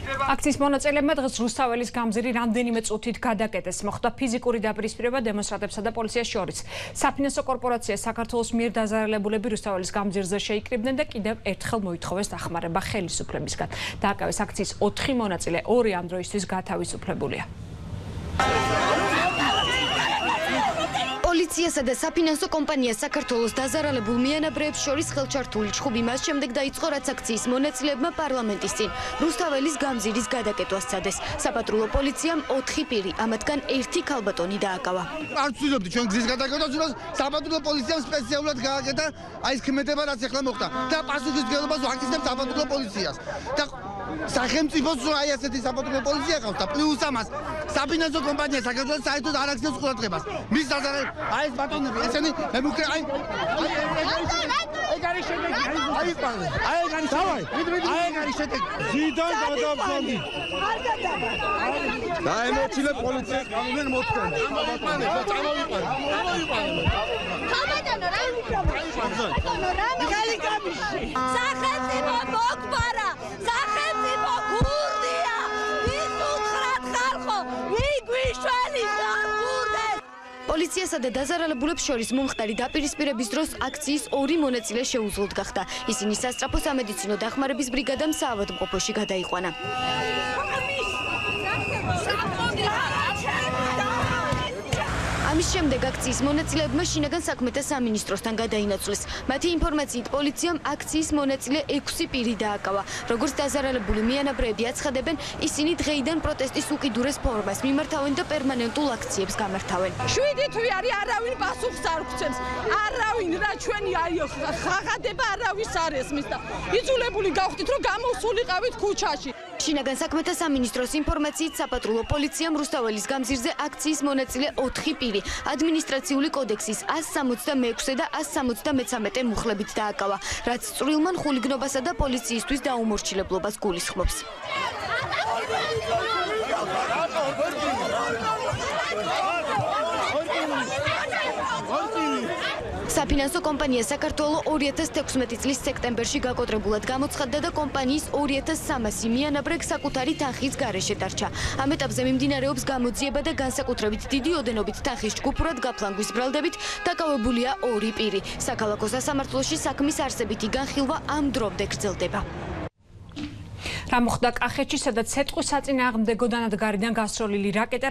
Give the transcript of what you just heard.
აქციის მონაწილეებმა დღეს რუსთაველის გამზირი რამდენიმე წუთით გადაკეტეს. მოხდა ფიზიკური დაპირისპირება დემონსტრანტებსა და პოლიციას შორის. საფინანსო კორპორაცია საქართველოს მიერ დაზარალებულები რუსთაველის გამზირზე შეიკრიბნენ და კიდევ ერთხელ მოითხოვეს დახმარება ხელისუფლებისგან. დააკავეს აქციის 4 მონაწილე, 2 ამ დროისთვის გათავისუფლებულია. პოლიციასა და საფინანსო კომპანიას საქართველოს დაზარალებულ მიანაბრეებს შორის ხელჩართული ჩხუბი მას შემდეგ დაიწყო, რაც აქციის მონაწილეებმა პარლამენტის წინ რუსთაველის გამზირის გადაკეთვა სცადეს. საპატრულო პოლიციამ 4 პირი, ამათგან 1 ქალბატონი დააკავა. არ ვცდილობდი ჩვენ გზის გადაკეთებას, საპატრულო პოლიციამ სპეციალურად გააკეთა აი ეს ქმედება, რაც ახლა მოხდა და პასუხისმგებლობას ვაკისრებთ საპატრულო პოლიციას. და სახელმწიფოს აი ასეთი საპატრულო პოლიცია ყავს და პლუს ამას საფინანსო კომპანია საქართველოს საერთოდ არ აქცევს ყურადღებას. მის დაზარალებას აი ეს ბატონები ესენი მემუქრე აი ეგ არის შედეგი აი ეგ არის დავაი აი ეგ არის შედეგი ზიდან გადავხანდი და ემოცილე პოლიციას გამომენ მოთქენ წამოვიყვანე ხალბატონო რა ბატონო რა მაგალი გამიში სახელმწიფო მოგბარა სახელმწიფო გურდია ის უთხრათ ხალხო მიგვიშველის გურდეს პოლიციასა და დაზარალებულებს შორის მომხდარი დაპირისპირების დროს აქციის 2 მონაწილე შეუძლოდ გახდა. ისინი სასწრაფო სამედიცინო დახმარების ბრიგადამ საავადმყოფოში გადაიყვანა. ამის შემდეგ აქციის მონაწილეებმა შინაგან საქმეთა სამინისტროსთან გადაინაცვლეს. მათი ინფორმაციით პოლიციამ აქციის მონაწილე 6 პირი დააკავა. როგორც დაზარალებული მიანაბრეები აცხადებენ, ისინი დღეიდან პროტესტის უკიდურეს ფორმას მიმართავენ და პერმანენტულ აქციებს გამართავენ. 7 თვე არის არავინ პასუხს არ გვცემს. არავინ რა ჩვენი აი ხაღადება არავის არ ესმის და იძულებული გავხდით რომ გამოვსულიყავით ქუჩაში. შინაგან საქმეთა სამინისტროს ინფორმაციით საპატრულო პოლიციამ რუსთაველის გამზირზე აქციის მონაწილე 4 პირი ადმინისტრაციული კოდექსის 166 და 173 მუხლებით დააკავა, რაც წვრილმან ხულიგნობასა და პოლიციისთვის დაუმორჩილებლობას გულისხმობს. საფინანსო კომპანია საქართველო 2016 წლის სექტემბერში გაკოტრებულად გამოცხადდა და კომპანიის 2300 მიანაბრე საკუთარი თანხის გარეშე დარჩა. ამ ეტაპზე მიმდინარეობს გამოძიება და განსაკუთრებით დიდი ოდენობით თანხის ჯგუფურად გაფლანგვის ბრალდებით დაკავებულია 2 პირი. საქალაქო სასამართლოში საქმის არსებითი განხილვა ამ დრომდე გრძელდება. რა მოხდა კახეთში, სადაც ცეცხლის საწინააღმდეგო დანადგარიდან გასროლილი რაკეტა